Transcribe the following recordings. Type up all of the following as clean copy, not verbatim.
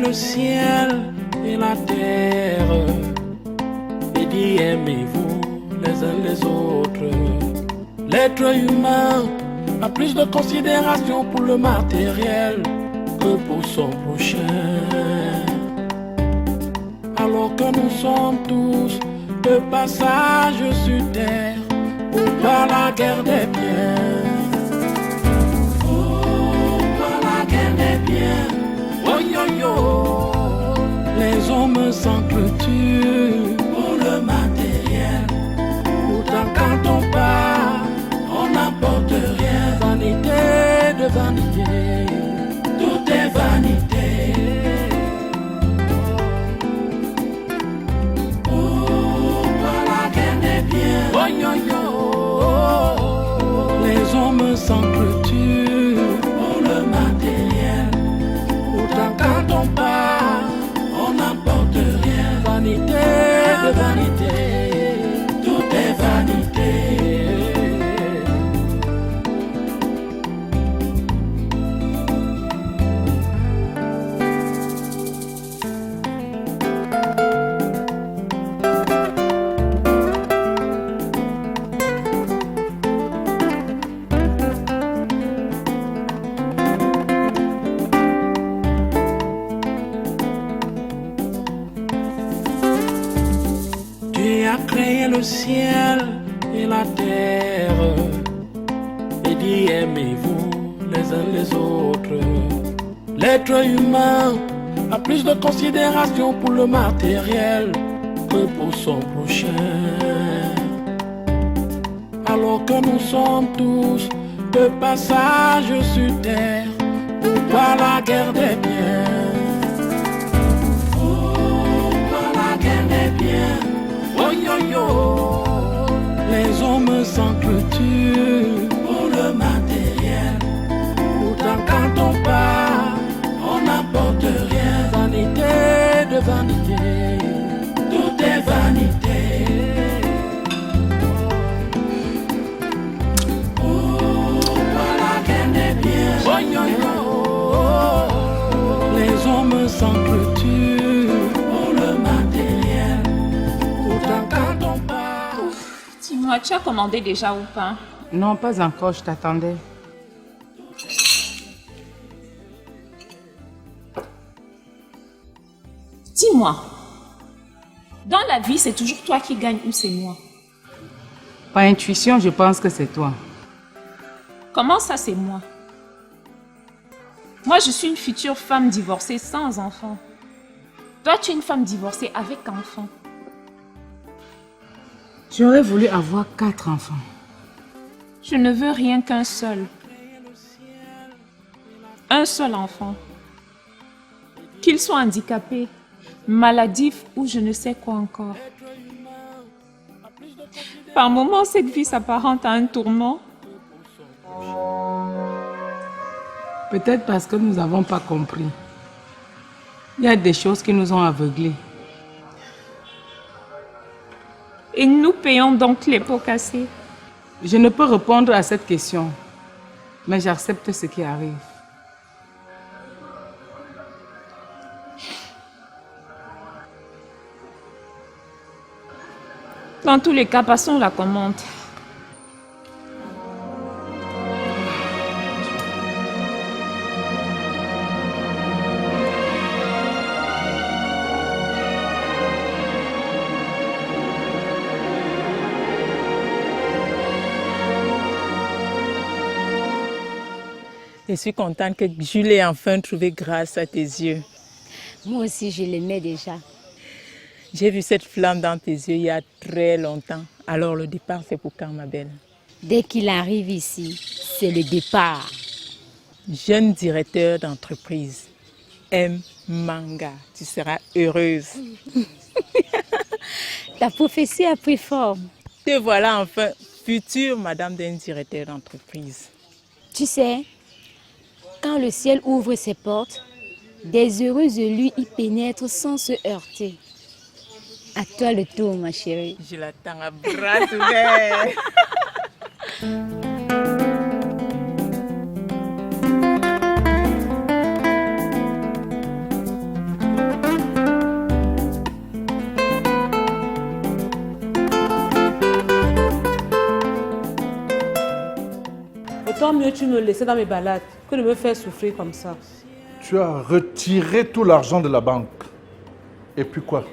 le ciel et la terre et dit aimez-vous les uns les autres. L'être humain a plus de considération pour le matériel que pour son prochain. Alors que nous sommes tous de passage sur terre, pourquoi la guerre des biens? Pourquoi la guerre des biens? Oh yo yo, les hommes s'entretuent pour le matériel. Pourtant quand on part, on n'apporte rien. Vanité de vanité, tout est vanité. Pourquoi la guerre des biens? Oh yo yo, les hommes s'entretuent pour le matériel. Pourtant quand on part, on n'apporte rien. Vanité de vanité, tout est vanité. Dieu a créé le ciel et la terre et dit aimez-vous les uns les autres. L'être humain a plus de considération pour le matériel que pour son prochain. Alors que nous sommes tous de passage sur terre, pourquoi la guerre des biens? Pourquoi la guerre des biens? Oh yo yo, les hommes s'entretuent pour le matériel. Pourtant quand on part, on n'apporte rien. Vanité de vanité, tout est vanité. Pourquoi la guerre des biens? Oh yo yo, les hommes s'entretuent pour le matériel. Pourtant quand on part. Dis-moi, tu as commandé déjà ou pas? Non, pas encore, je t'attendais. Dis-moi, dans la vie, c'est toujours toi qui gagne ou c'est moi? Par intuition, je pense que c'est toi. Comment ça, c'est moi? Moi, je suis une future femme divorcée sans enfant. Toi, tu es une femme divorcée avec enfant. J'aurais voulu avoir 4 enfants. Je ne veux rien qu'un seul. Un seul enfant. Qu'il soit handicapé, maladif ou je ne sais quoi encore. Par moments, cette vie s'apparente à un tourment. Peut-être parce que nous n'avons pas compris. Il y a des choses qui nous ont aveuglés. Et nous payons donc les pots cassés. Je ne peux répondre à cette question, mais j'accepte ce qui arrive. Dans tous les cas, passons la commande. Je suis contente que Jules ait enfin trouvé grâce à tes yeux. Moi aussi, je l'aimais déjà. J'ai vu cette flamme dans tes yeux il y a très longtemps. Alors le départ, c'est pour quand, ma belle? Dès qu'il arrive ici, c'est le départ. Jeune directeur d'entreprise, M. Manga, tu seras heureuse. Ta prophétie a pris forme. Te voilà enfin future madame d'un directeur d'entreprise. Tu sais, quand le ciel ouvre ses portes, des heureux élus y pénètrent sans se heurter. À toi le tour, ma chérie. Je l'attends à bras ouverts. mieux tu me laisser dans mes balades que de me faire souffrir comme ça. Tu as retiré tout l'argent de la banque. Et puis quoi?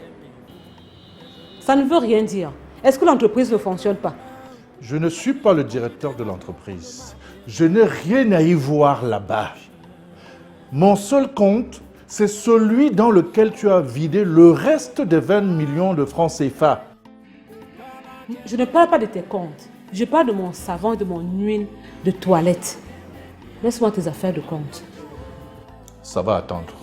Ça ne veut rien dire. Est-ce que l'entreprise ne fonctionne pas? Je ne suis pas le directeur de l'entreprise. Je n'ai rien à y voir là-bas. Mon seul compte, c'est celui dans lequel tu as vidé le reste des 20 millions de francs CFA. Je ne parle pas de tes comptes. Je parle de mon savon et de mon huile de toilette. Laisse-moi tes affaires de compte. Ça va attendre.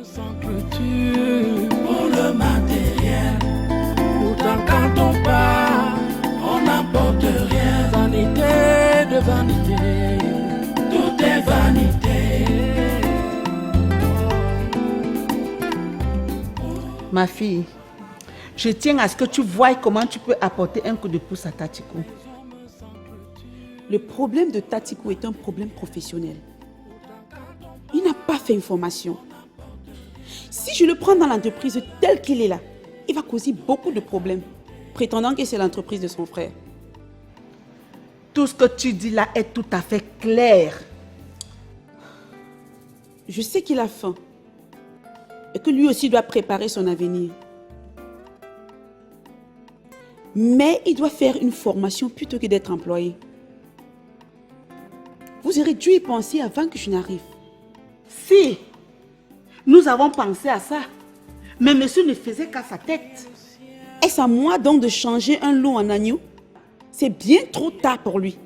Sans clôture pour le matériel. Pourtant quand on part, on n'apporte rien. Vanité de vanité, tout est vanité. Ma fille, je tiens à ce que tu voies comment tu peux apporter un coup de pouce à Tatikou. Le problème de Tatikou est un problème professionnel. Il n'a pas fait une formation. Si je le prends dans l'entreprise tel qu'il est là, il va causer beaucoup de problèmes, prétendant que c'est l'entreprise de son frère. Tout ce que tu dis là est tout à fait clair. Je sais qu'il a faim et que lui aussi doit préparer son avenir. Mais il doit faire une formation plutôt que d'être employé. Vous aurez dû y penser avant que je n'arrive. Si, nous avons pensé à ça, mais monsieur ne faisait qu'à sa tête. Est-ce à moi donc de changer un loup en agneau? C'est bien trop tard pour lui.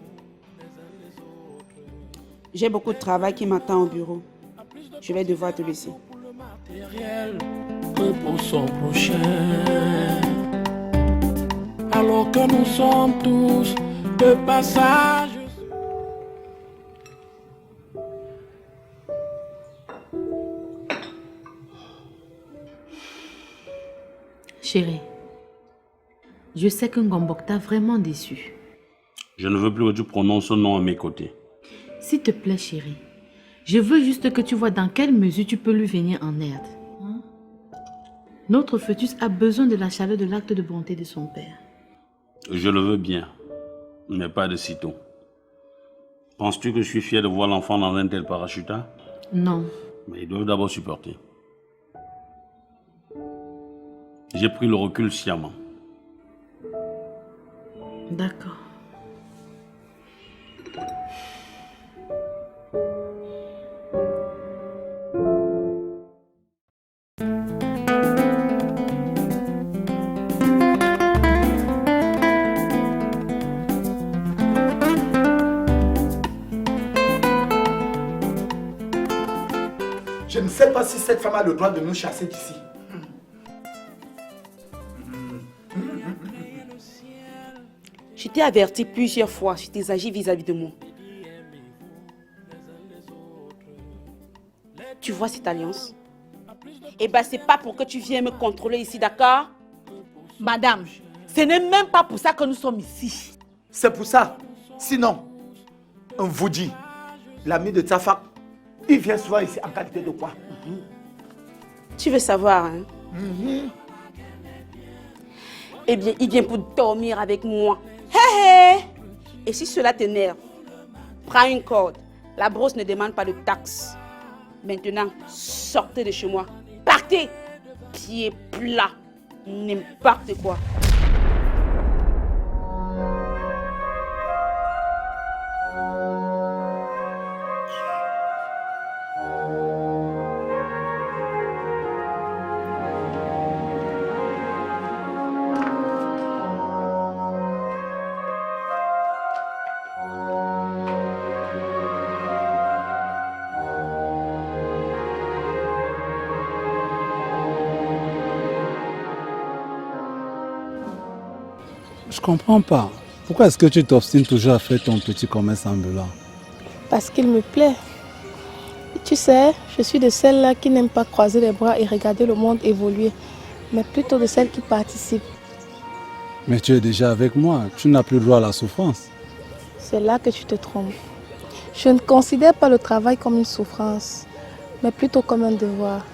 J'ai beaucoup de travail qui m'attend au bureau. Je vais devoir te laisser. Que pour son prochain. Alors que nous sommes tous de passage. Chérie, je sais que Ngombok t'a vraiment déçu. Je ne veux plus que tu prononces son nom à mes côtés. S'il te plaît, chérie, je veux juste que tu vois dans quelle mesure tu peux lui venir en aide. Notre fœtus a besoin de la chaleur de l'acte de bonté de son père. Je le veux bien, mais pas de sitôt. Penses-tu que je suis fier de voir l'enfant dans un tel parachuta? Non. Mais ils doivent d'abord supporter. J'ai pris le recul sciemment. D'accord. Je ne sais pas si cette femme a le droit de nous chasser d'ici. Je t'ai averti plusieurs fois sur tes agis vis-à-vis de moi. Tu vois cette alliance? Eh bien, c'est pas pour que tu viennes me contrôler ici, d'accord? Madame, ce n'est même pas pour ça que nous sommes ici. C'est pour ça. Sinon, on vous dit, l'ami de ta femme, il vient souvent ici en qualité de quoi? Tu veux savoir, hein? Eh bien, il vient pour dormir avec moi. Hé hé! Et si cela t'énerve, prends une corde. La brosse ne demande pas de taxe. Maintenant, sortez de chez moi. Partez! Pieds plats. N'importe quoi. Je comprends pas. Pourquoi est-ce que tu t'obstines toujours à faire ton petit commerce ambulant? Parce qu'il me plaît. Tu sais, je suis de celles-là qui n'aiment pas croiser les bras et regarder le monde évoluer, mais plutôt de celles qui participent. Mais tu es déjà avec moi. Tu n'as plus droit à la souffrance. C'est là que tu te trompes. Je ne considère pas le travail comme une souffrance, mais plutôt comme un devoir.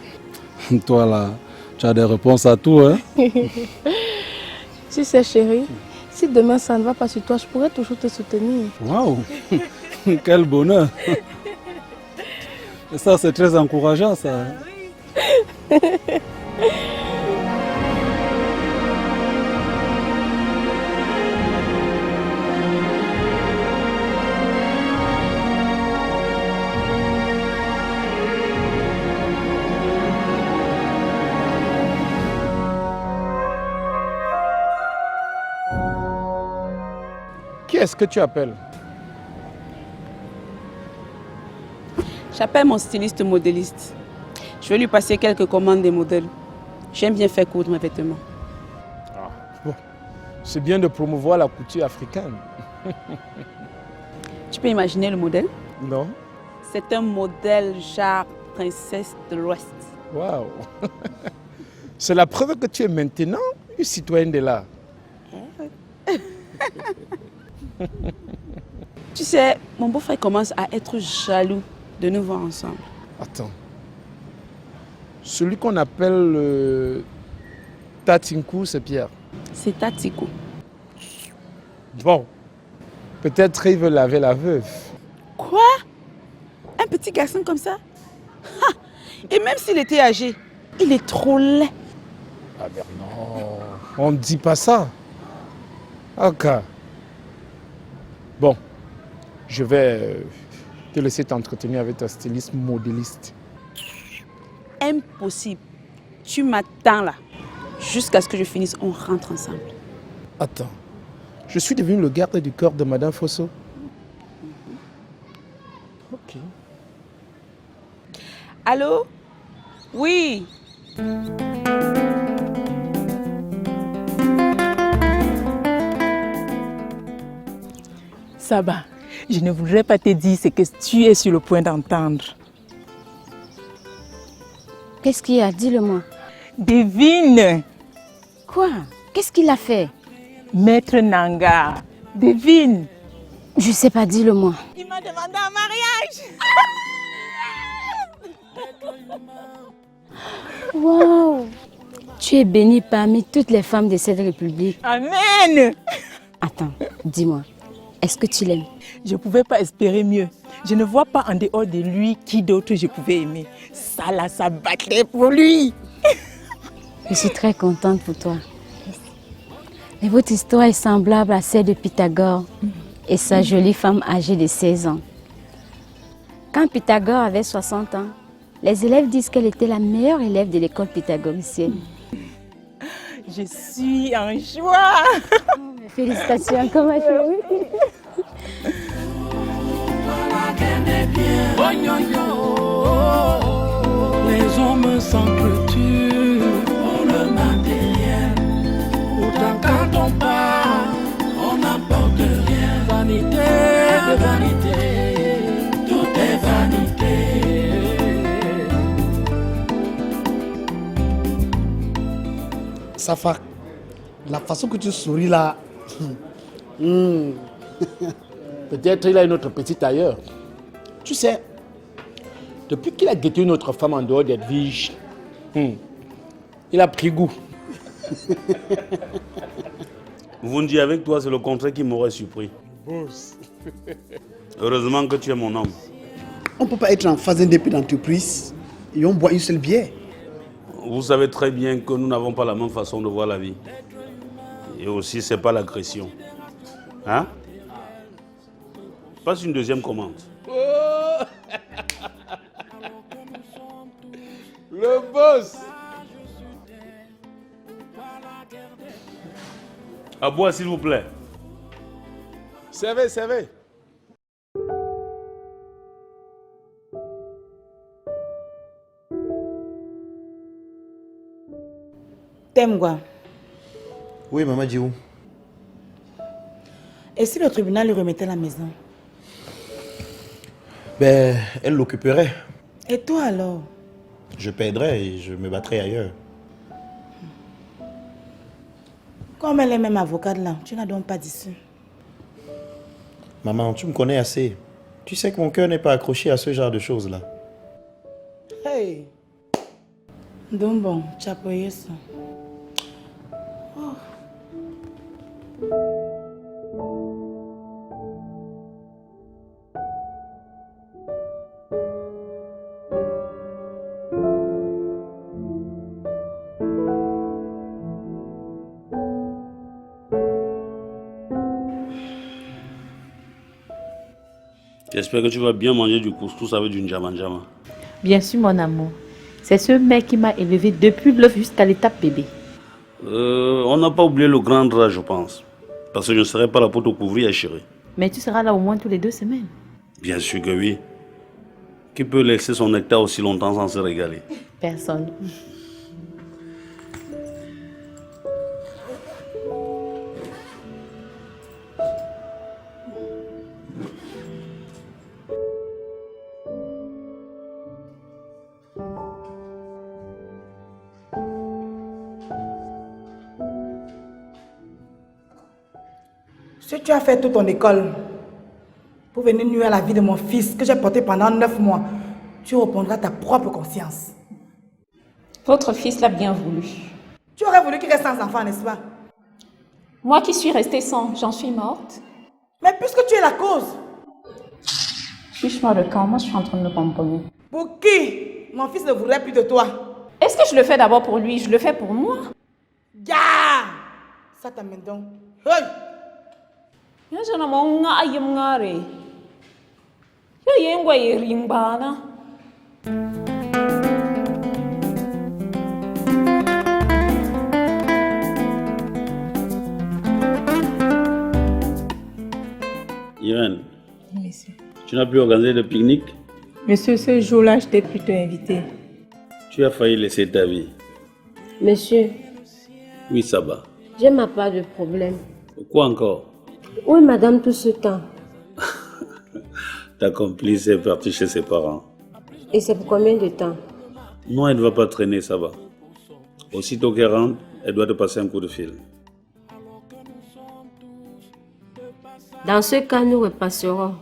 Toi là, tu as des réponses à tout, hein? Tu sais, chérie, si demain ça ne va pas sur toi, je pourrais toujours te soutenir. Waouh! Quel bonheur. Et ça, c'est très encourageant, ça. Qui est-ce que tu appelles? J'appelle mon styliste modéliste. Je vais lui passer quelques commandes des modèles. J'aime bien faire coudre mes vêtements. Ah, bon. C'est bien de promouvoir la couture africaine. Tu peux imaginer le modèle? Non? C'est un modèle genre princesse de l'Ouest. Waouh! C'est la preuve que tu es maintenant une citoyenne de l'art. Tu sais, mon beau-frère commence à être jaloux de nous voir ensemble. Attends. Celui qu'on appelle Tatinku, c'est Pierre. C'est Tatiko. Bon. Peut-être il veut laver la veuve. Quoi? Un petit garçon comme ça? Ha! Et même s'il était âgé, il est trop laid. Ah ben non, on ne dit pas ça. Ok. Bon, je vais te laisser t'entretenir avec ta styliste modéliste. Impossible. Tu m'attends là. Jusqu'à ce que je finisse, on rentre ensemble. Attends, je suis devenu le garde du corps de Madame Fosso. Ok. Allô? Oui. Saba, je ne voudrais pas te dire ce que tu es sur le point d'entendre. Qu'est-ce qu'il y a? Dis-le-moi. Devine. Quoi? Qu'est-ce qu'il a fait? Maître Nanga, devine. Je sais pas, dis-le-moi. Il m'a demandé en mariage. Waouh! Tu es bénie parmi toutes les femmes de cette république. Amen. Attends, dis-moi, est-ce que tu l'aimes? Je ne pouvais pas espérer mieux. Je ne vois pas en dehors de lui qui d'autre je pouvais aimer. Ça là, ça battait pour lui. Je suis très contente pour toi. Et votre histoire est semblable à celle de Pythagore et sa jolie femme âgée de 16 ans. Quand Pythagore avait 60 ans, les élèves disent qu'elle était la meilleure élève de l'école pythagoricienne. Je suis en joie. Félicitations encore ma chérie. Les hommes s'entretuent pour le matériel. Pourtant quand on part, on n'apporte rien. Vanité de vanité, tout est vanité. Safa, la façon que tu souris là, Peut-être il a une autre petite ailleurs. Tu sais, depuis qu'il a guetté une autre femme en dehors d'être vige, il a pris goût. Vous me dites avec toi, c'est le contraire qui m'aurait surpris. boss. Heureusement que tu es mon homme. On ne peut pas être en phase d'indépendance d'entreprise et on boit une seule bière. Vous savez très bien que nous n'avons pas la même façon de voir la vie. Et aussi, c'est pas l'agression. Hein? Passe une deuxième commande. Oh. Le boss. À boire, s'il vous plaît. Servez, servez. Temgwa, Oui, maman dit où? et si le tribunal lui remettait la maison? Ben, elle l'occuperait. Et toi alors? Je perdrais et je me battrais ailleurs. Comme elle est même avocate là, tu n'as donc pas dit ça. Maman, tu me connais assez. Tu sais que mon cœur n'est pas accroché à ce genre de choses-là. Hey! Donc bon, tu as payé ça. Oh. J'espère que tu vas bien manger du couscous avec du njama-njama. Bien sûr, mon amour. C'est ce mec qui m'a élevé depuis l'œuf jusqu'à l'étape bébé. On n'a pas oublié le grand drap, je pense. Parce que je ne serai pas là pour te couvrir, chérie. Mais tu seras là au moins tous les 2 semaines. Bien sûr que oui. Qui peut laisser son nectar aussi longtemps sans se régaler? Personne. Si tu as fait toute ton école pour venir nuire à la vie de mon fils que j'ai porté pendant 9 mois, tu répondras à ta propre conscience. Votre fils l'a bien voulu. Tu aurais voulu qu'il reste sans enfant, n'est-ce pas? Moi qui suis restée sans, j'en suis morte. Mais puisque tu es la cause. Fiche-moi le camp, moi je suis en train de me pomponner. Pour qui? Mon fils ne voudrait plus de toi. Est-ce que je le fais d'abord pour lui? Je le fais pour moi. Ya! Ça t'amène donc. Hey! Je ne m'en ai pas de je n'ai pas de Irène, Monsieur. tu n'as plus organisé de pique-nique? Monsieur, ce jour-là, je t'ai plutôt invité. Tu as failli laisser ta vie. Monsieur, Oui, ça va. j'ai ma part de problème. Quoi encore? Où est madame tout ce temps? Ta complice est partie chez ses parents. Et c'est pour combien de temps? Non, elle ne va pas traîner, ça va. Aussitôt qu'elle rentre, elle doit te passer un coup de fil. Dans ce cas, nous repasserons.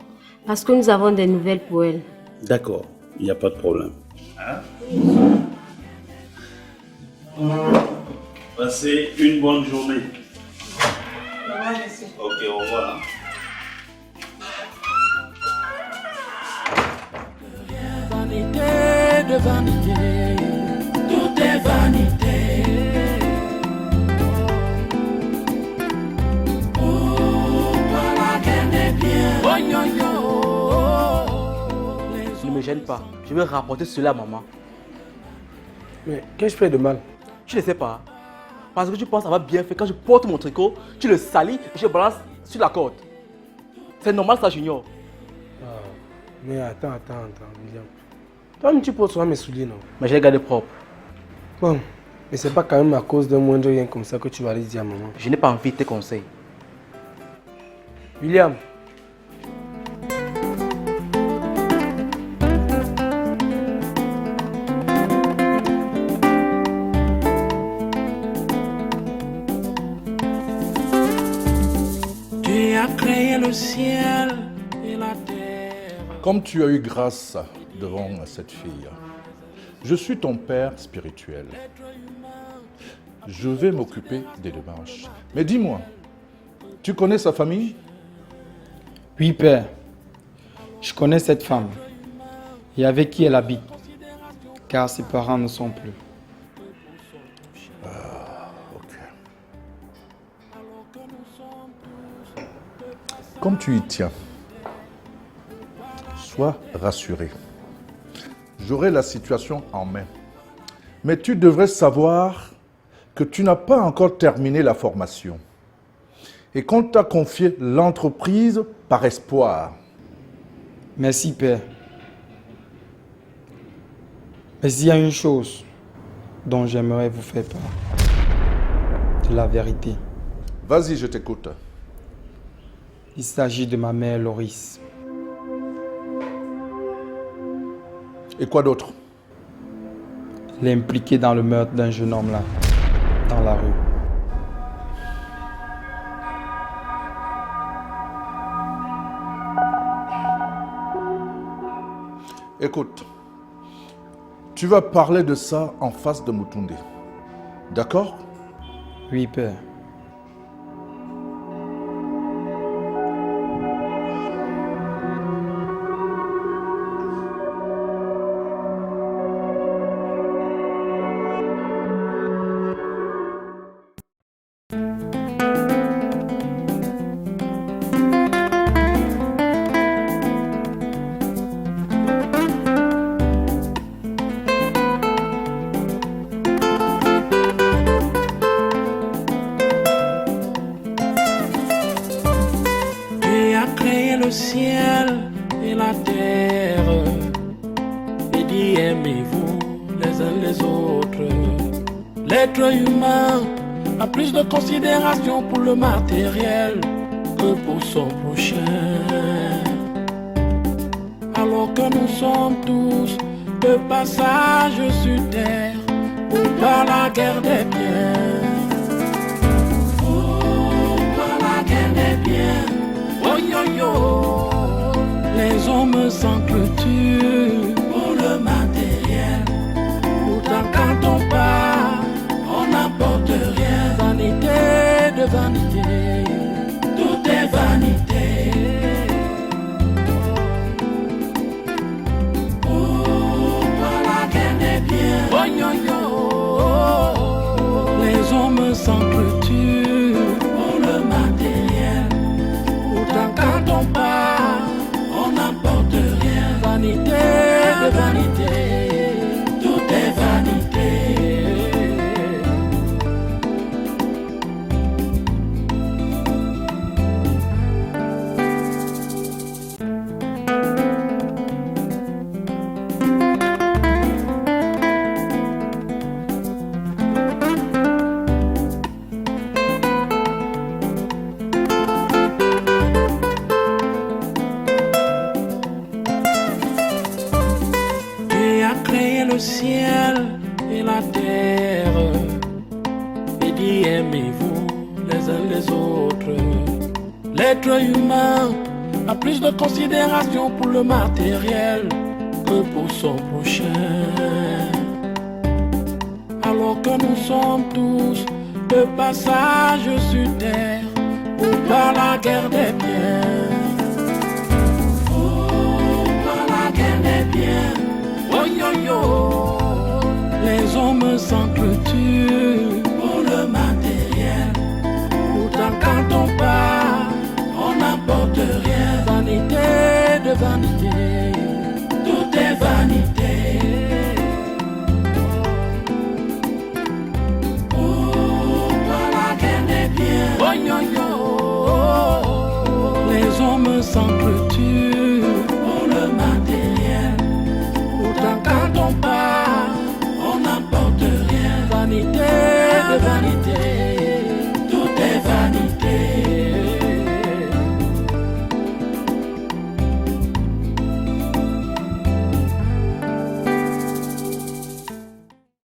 Parce que nous avons des nouvelles pour elle. D'accord, il n'y a pas de problème. Passez une bonne journée. Ok, au revoir. Vanité de vanité, tout est vanité. Pourquoi la guerre n'est bien? Oh, yo, yo. Ne me gêne pas, je vais rapporter cela à maman. Mais qu'est-ce que je fais de mal? Je ne sais pas. Parce que tu penses avoir bien fait quand je porte mon tricot, tu le salis et je le balance sur la corde. C'est normal ça, Junior. Mais attends, William. Toi-même, tu portes souvent mes souliers, non? Mais je les garde propres. Bon, mais c'est pas quand même à cause d'un moindre rien comme ça que tu vas aller dire à maman. Je n'ai pas envie de tes conseils. William. Tu as créé le ciel et la terre. Comme tu as eu grâce devant cette fille, je suis ton père spirituel. Je vais m'occuper des démarches. Mais dis-moi, tu connais sa famille? Oui, père. Je connais cette femme et avec qui elle habite, car ses parents ne sont plus. Ok. Comme tu y tiens, sois rassuré. J'aurai la situation en main. Mais tu devrais savoir que tu n'as pas encore terminé la formation et qu'on t'a confié l'entreprise par espoir. Merci, père. Mais il y a une chose dont j'aimerais vous faire part. De la vérité. Vas-y, je t'écoute. Il s'agit de ma mère Loris. Et quoi d'autre? Elle est impliquée dans le meurtre d'un jeune homme là, dans la rue. Écoute, tu vas parler de ça en face de Mutunde. D'accord? Oui, père. les autres. L'être humain a plus de considération pour le matériel que pour son prochain. Alors que nous sommes tous de passage sur terre pour pas la guerre des biens. Pour la guerre des biens. Oh yo yo, les hommes s'entretuent pour le matériel. Pourtant quand on part, on n'apporte rien. Vanité de vanité, tout est vanité. Pour la guerre des biens. Oh yo yo, les hommes s'entretuent pour le matériel. Pourtant quand on part, on n'apporte rien. Vanité de vanité, tout est vanité. Le ciel et la terre, et dit aimez-vous les uns les autres. L'être humain a plus de considération pour le matériel que pour son prochain. Alors que nous sommes tous de passage sur terre pour pas la guerre des biens. Pour la guerre des biens. Oh yo yo, les hommes s'entretuent pour le matériel. Pourtant quand on part, on n'apporte rien. Vanité de vanité, tout est vanité. Pour la guerre des biens. Oh yo yo, les hommes s'entretuent pour le matériel. Quand on part, on n'apporte rien. Vanité de vanité.